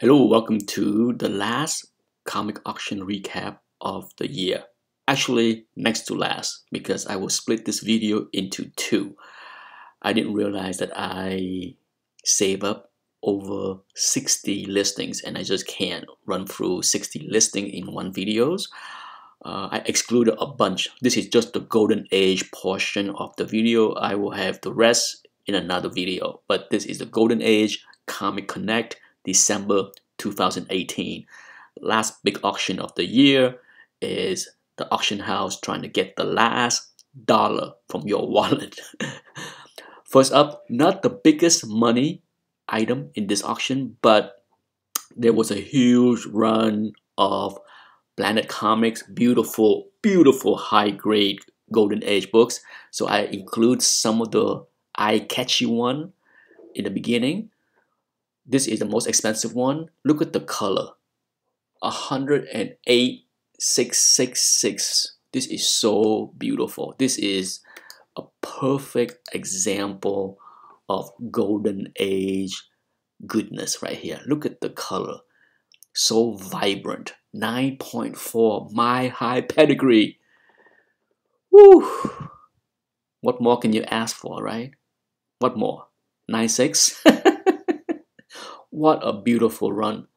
Hello, welcome to the last comic auction recap of the year. Actually, next to last, because I will split this video into two. I didn't realize that I save up over 60 listings and I just can't run through 60 listings in one videos. I excluded a bunch. This is just the golden age portion of the video. I will have the rest in another video, but this is the golden age Comicconect December 2018. Last big auction of the year is the auction house trying to get the last dollar from your wallet. First up, not the biggest money item in this auction, but there was a huge run of Planet Comics, beautiful high-grade golden age books. So I include some of the eye-catchy one in the beginning. This is the most expensive one. Look at the color. 108,666. This is so beautiful. This is a perfect example of golden age goodness right here. Look at the color. So vibrant. 9.4, my high pedigree. Woo! What more can you ask for, right? What more? 9.6? What a beautiful run.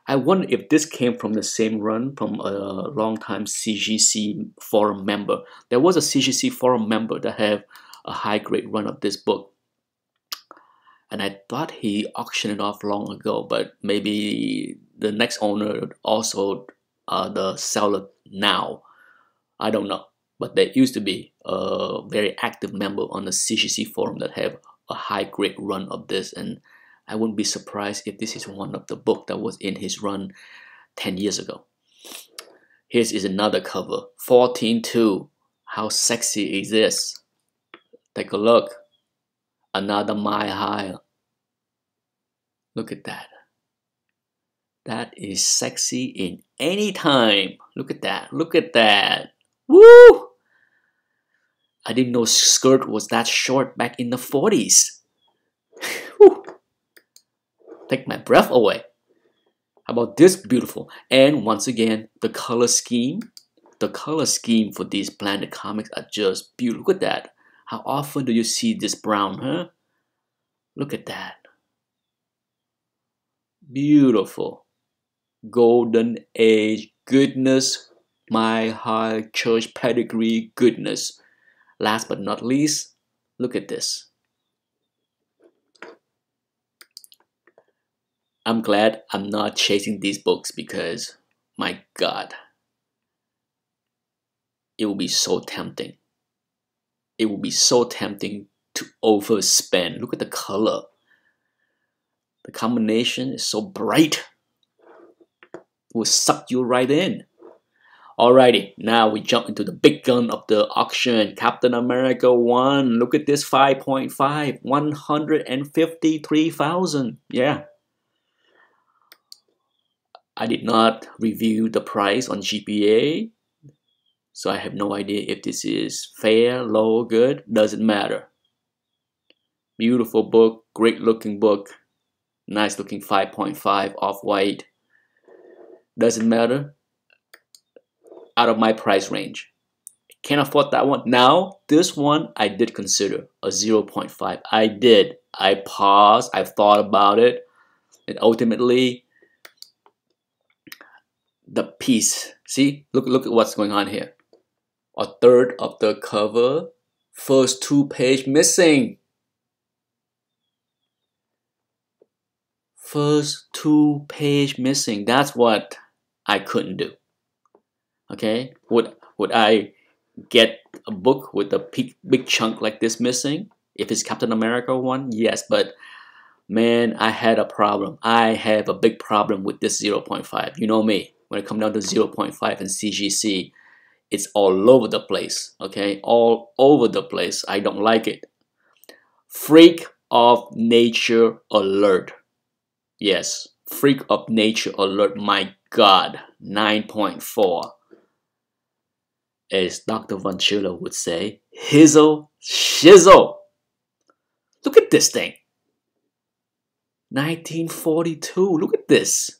I wonder if this came from the same run from a long-time CGC forum member. There was a CGC forum member that had a high-grade run of this book. And I thought he auctioned it off long ago, but maybe the next owner also the seller now. I don't know. But there used to be a very active member on the CGC forum that have a high-grade run of this, and I wouldn't be surprised if this is one of the books that was in his run 10 years ago. Here is another cover, 14.2. How sexy is this? Take a look. Another my high. Look at that. That is sexy in any time. Look at that. Look at that. Woo! I didn't know skirt was that short back in the 40s. Woo! Take my breath away. How about this beautiful? And once again, the color scheme. The color scheme for these Planet Comics are just beautiful. Look at that. How often do you see this brown, huh? Look at that. Beautiful. Golden age goodness. My high church pedigree goodness. Last but not least, look at this. I'm glad I'm not chasing these books because, my God, it will be so tempting. It will be so tempting to overspend. Look at the color. The combination is so bright. It will suck you right in. Alrighty, now we jump into the big gun of the auction. Captain America 1. Look at this 5.5. 153,000. Yeah. I did not review the price on GPA, so I have no idea if this is fair, low, good. Doesn't matter. Beautiful book, great looking book, nice looking 5.5 off-white. Doesn't matter. Out of my price range. Can't afford that one. Now, this one I did consider a 0.5. I did. I paused. I thought about it. And ultimately, the piece. See? Look at what's going on here. A third of the cover. First 2 page missing. First 2 page missing. That's what I couldn't do. Okay, would I get a book with a big chunk like this missing? If it's Captain America 1, yes, but man, I had a problem. I have a big problem with this 0.5. You know me, when it comes down to 0.5 and CGC, it's all over the place, okay? All over the place. I don't like it. Freak of nature alert. Yes, freak of nature alert. My God, 9.4. As Dr. Von Schiller would say, hizzle shizzle. Look at this thing. 1942. Look at this.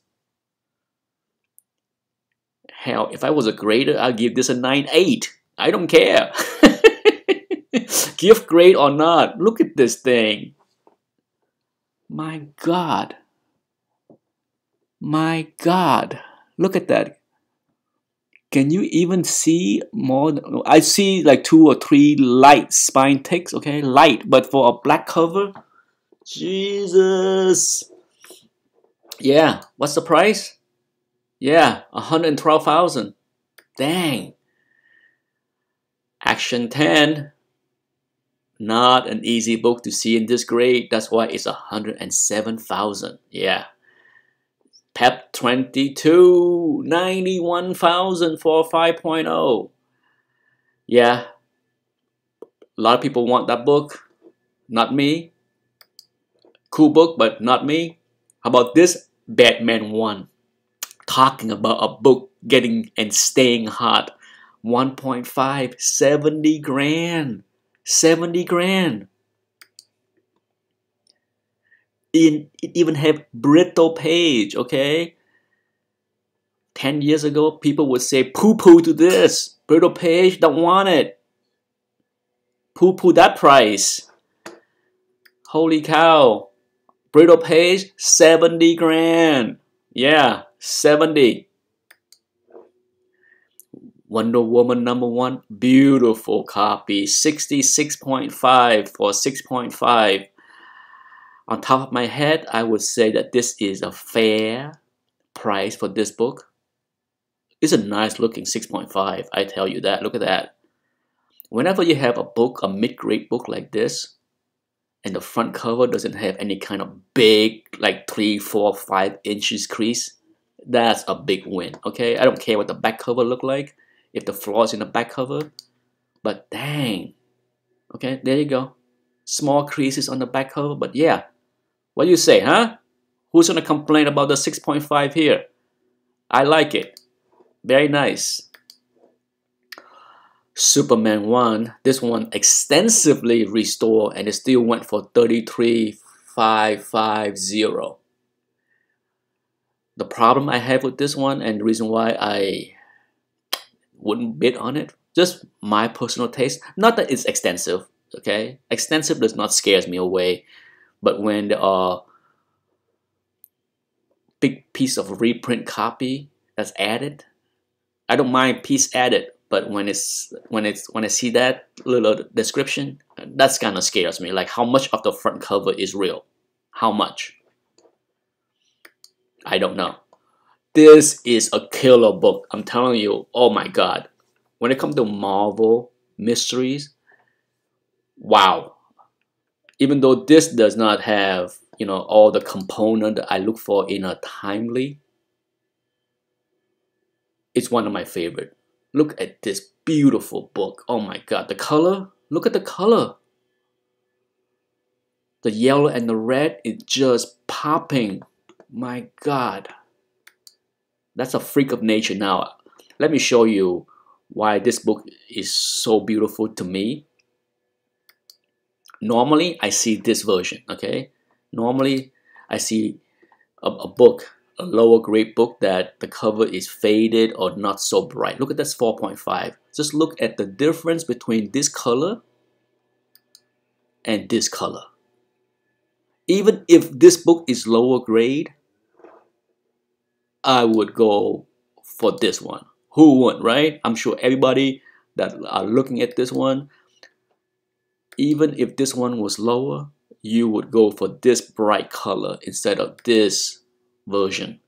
Hell, if I was a grader, I'd give this a 9.8. I don't care. Gift grade or not, look at this thing. My God. My God. Look at that. Can you even see more? I see like 2 or 3 light spine ticks, okay? Light, but for a black cover, Jesus. Yeah, what's the price? Yeah, 112,000. Dang. Action 10. Not an easy book to see in this grade. That's why it's 107,000. Yeah. PEP 22. 91,000 for 5.0. Yeah. A lot of people want that book. Not me. Cool book, but not me. How about this Batman 1? Talking about a book getting and staying hot. 1.5. 70 grand. 70 grand. It even have brittle page, okay? 10 years ago, people would say poo-poo to this. Brittle page, don't want it. Poo-poo that price. Holy cow. Brittle page, 70 grand. Yeah, 70. Wonder Woman #1, beautiful copy. 66.5 for 6.5. On top of my head, I would say that this is a fair price for this book. It's a nice looking 6.5, I tell you that. Look at that. Whenever you have a book, a mid-grade book like this, and the front cover doesn't have any kind of big, like 3, 4, 5 inches crease, that's a big win, okay? I don't care what the back cover look like, if the flaws in the back cover, but dang. Okay, there you go. Small creases on the back cover, but yeah. What do you say, huh? Who's gonna complain about the 6.5 here? I like it. Very nice. Superman 1, this one extensively restored and it still went for 33,550. The problem I have with this one and the reason why I wouldn't bid on it, just my personal taste. Not that it's extensive, okay? Extensive does not scares me away, but when there are big piece of reprint copy that's added, I don't mind piece added, but when I see that little description, that's kind of scares me. Like how much of the front cover is real? How much? I don't know. This is a killer book. I'm telling you, oh my God. When it comes to Marvel mysteries, wow. Even though this does not have, you know, all the component that I look for in a timely, it's one of my favorite. Look at this beautiful book. Oh my God, the color, look at the color. The yellow and the red is just popping. My God. That's a freak of nature. Now, let me show you why this book is so beautiful to me. Normally, I see this version, okay? Normally, I see a book, a lower grade book that the cover is faded or not so bright. Look at this 4.5. Just look at the difference between this color and this color. Even if this book is lower grade, I would go for this one. Who wouldn't, right? I'm sure everybody that are looking at this one, even if this one was lower, you would go for this bright color instead of this version,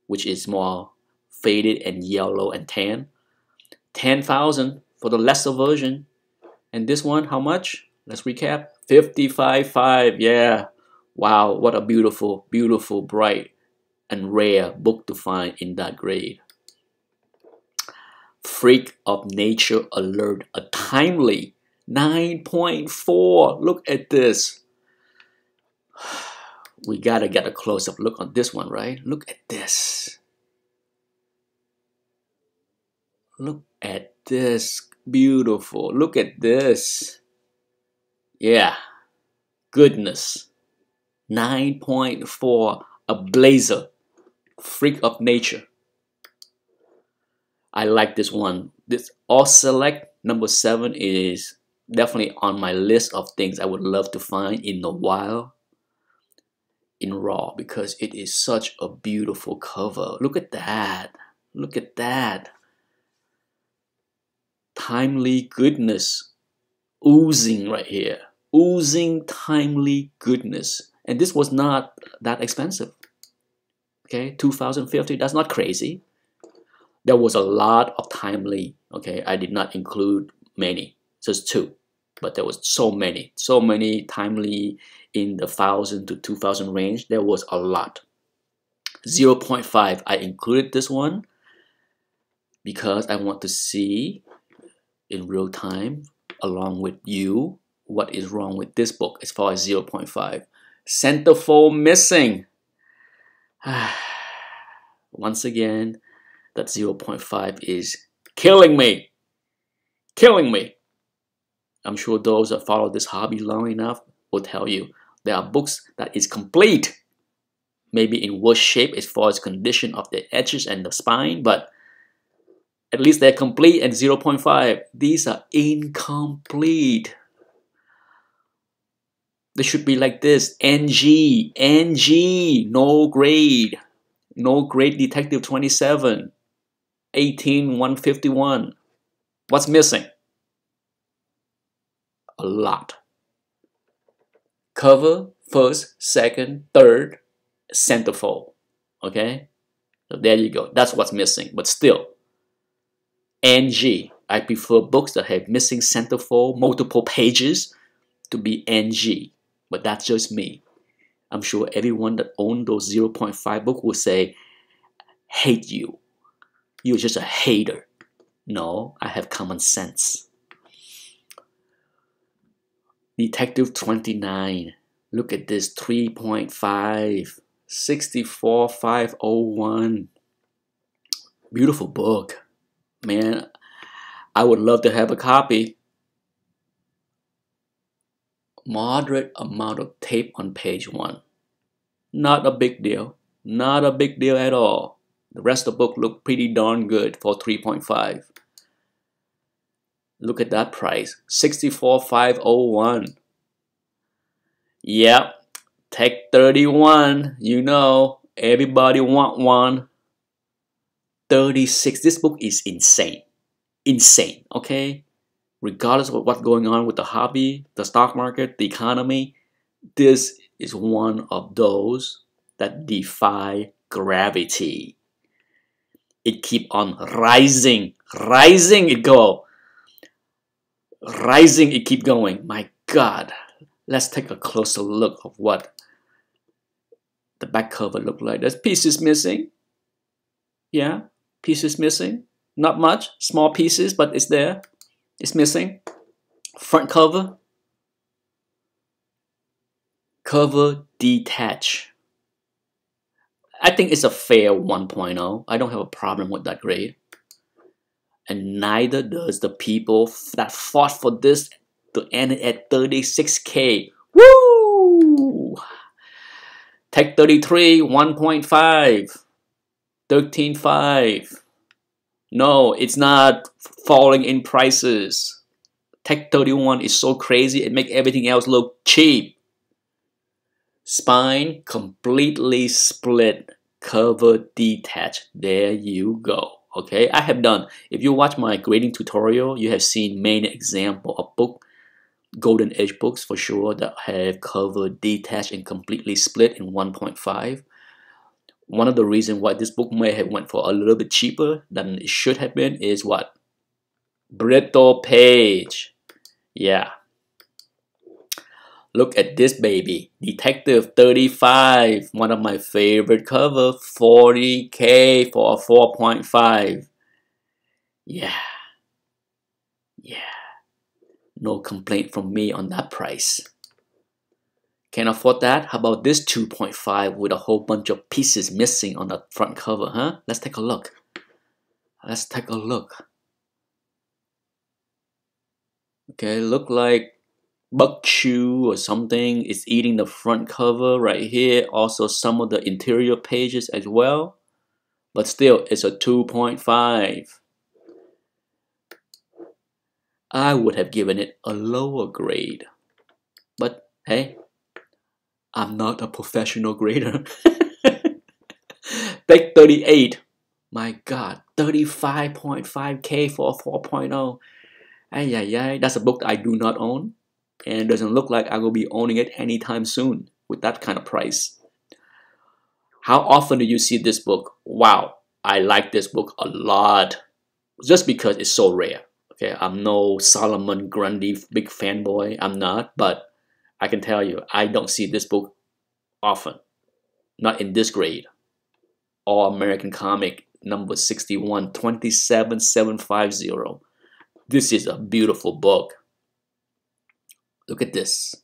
which is more faded and yellow and tan. 10,000 for the lesser version. And this one, how much? Let's recap. 55.5. Yeah. Wow, what a beautiful, beautiful, bright and rare book to find in that grade. Freak of Nature Alert, a timely 9.4. Look at this. We gotta get a close-up look on this one, right? Look at this. Look at this. Beautiful. Look at this. Yeah. Goodness. 9.4, a blazer, freak of nature. I like this one. This All Select number 7 is definitely on my list of things I would love to find in the wild, in raw, because it is such a beautiful cover. Look at that. Look at that. Timely goodness oozing right here. Oozing timely goodness. And this was not that expensive. Okay, 2050, that's not crazy. There was a lot of timely. Okay, I did not include many, just 2. But there was so many timely in the 1,000 to 2,000 range. There was a lot. 0.5, I included this one because I want to see in real time, along with you, what is wrong with this book as far as 0.5. Centerfold missing. Once again, that 0.5 is killing me. Killing me. I'm sure those that follow this hobby long enough will tell you there are books that is complete, maybe in worse shape as far as condition of the edges and the spine, but at least they're complete. And 0.5, these are incomplete. They should be like this: NG, no grade, no grade Detective 27, 151. What's missing? A lot. Cover, first, second, third, centerfold. Okay? So there you go. That's what's missing. But still, NG. I prefer books that have missing centerfold, multiple pages to be NG. But that's just me. I'm sure everyone that owned those 0.5 books will say, hate you. You're just a hater. No, I have common sense. Detective 29. Look at this, 3.5. 64501. Beautiful book. Man, I would love to have a copy. Moderate amount of tape on page 1. Not a big deal. Not a big deal at all. The rest of the book looked pretty darn good for 3.5. Look at that price. 64501. Yep. Tech 31. You know, everybody want one. 36. This book is insane. Insane, okay? Regardless of what's going on with the hobby, the stock market, the economy, this is one of those that defy gravity. It keep on rising. Rising it go. Rising it keep going. My God. Let's take a closer look of what the back cover look like. There's pieces missing. Yeah, pieces missing. Not much. Small pieces, but it's there. It's missing. Front cover. Cover detach. I think it's a fair 1.0. I don't have a problem with that grade. And neither does the people that fought for this to end it at 36K. Woo! Tech 33, 1.5. 13.5. No, it's not falling in prices. Tech 31 is so crazy, it makes everything else look cheap. Spine completely split, cover detached. There you go. Okay, I have done. If you watch my grading tutorial, you have seen many example of book, golden age books for sure, that have cover detached and completely split in 1.5. One of the reasons why this book may have went for a little bit cheaper than it should have been is what? Brittle page. Yeah. Look at this baby. Detective 35. One of my favorite cover. 40K for a 4.5. Yeah. Yeah. No complaint from me on that price. Can't afford that? How about this 2.5 with a whole bunch of pieces missing on the front cover, huh? Let's take a look. Let's take a look. Okay, look like bug chew or something is eating the front cover right here. Also some of the interior pages as well. But still, it's a 2.5. I would have given it a lower grade. But hey, I'm not a professional grader. Take 38. My God, 35.5K for a 4.0. Ay, ay, ay. That's a book that I do not own. And it doesn't look like I will be owning it anytime soon with that kind of price. How often do you see this book? Wow, I like this book a lot. Just because it's so rare. Okay, I'm no Solomon Grundy big fanboy. I'm not, but I can tell you, I don't see this book often. Not in this grade. All American Comic number 61, 27750. This is a beautiful book. Look at this.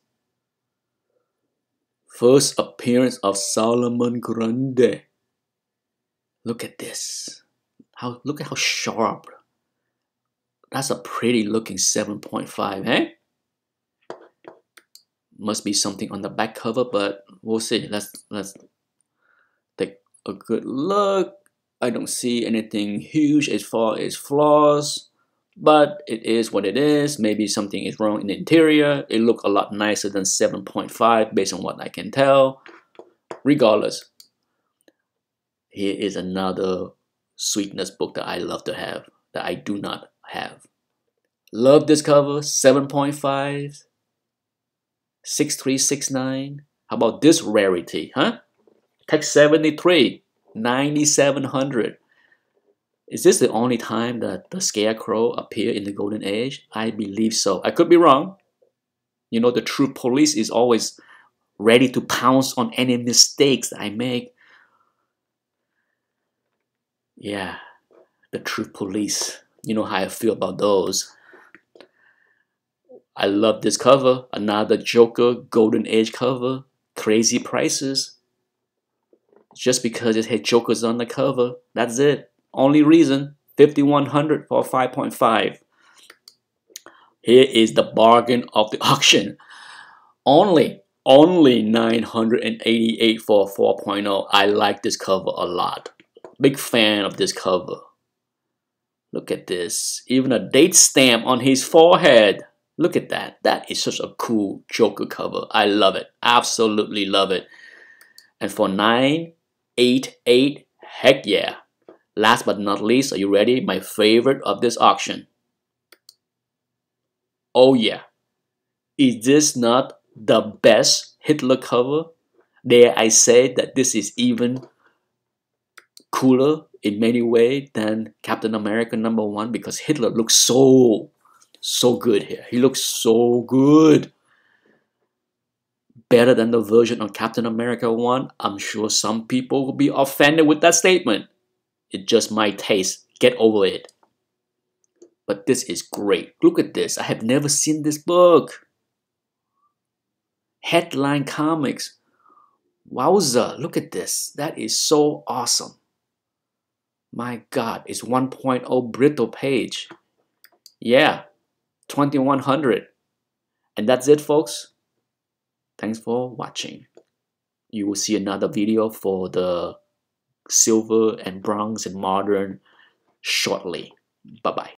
First appearance of Solomon Grundy. Look at this. Look at how sharp. That's a pretty looking 7.5, eh? Must be something on the back cover, but we'll see. Let's take a good look. I don't see anything huge as far as flaws, but it is what it is. Maybe something is wrong in the interior. It looks a lot nicer than 7.5 based on what I can tell. Regardless, here is another Sweetness book that I love to have, that I do not have. Love this cover, 7.5, 6369. How about this rarity, huh? Text 73, 9700. Is this the only time that the Scarecrow appeared in the Golden Age? I believe so. I could be wrong. You know, the True Police is always ready to pounce on any mistakes I make. Yeah, the True Police. You know how I feel about those. I love this cover. Another Joker Golden Age cover. Crazy prices. Just because it had Jokers on the cover. That's it. Only reason. 5,100 for 5.5. Here is the bargain of the auction. Only 988 for a 4.0. I like this cover a lot. Big fan of this cover. Look at this. Even a date stamp on his forehead. Look at that. That is such a cool Joker cover. I love it. Absolutely love it. And for 988, heck yeah. Last but not least, are you ready? My favorite of this auction. Oh yeah. Is this not the best Hitler cover? Dare I say that this is even cooler in many ways than Captain America #1, because Hitler looks so good here. He looks so good. Better than the version on Captain America 1. I'm sure some people will be offended with that statement. It's just my taste. Get over it. But this is great. Look at this. I have never seen this book. Headline Comics. Wowza, look at this. That is so awesome. My God, it's 1.0 brittle page. Yeah, 2100. And that's it, folks. Thanks for watching. You will see another video for the silver and bronze and modern shortly. Bye-bye.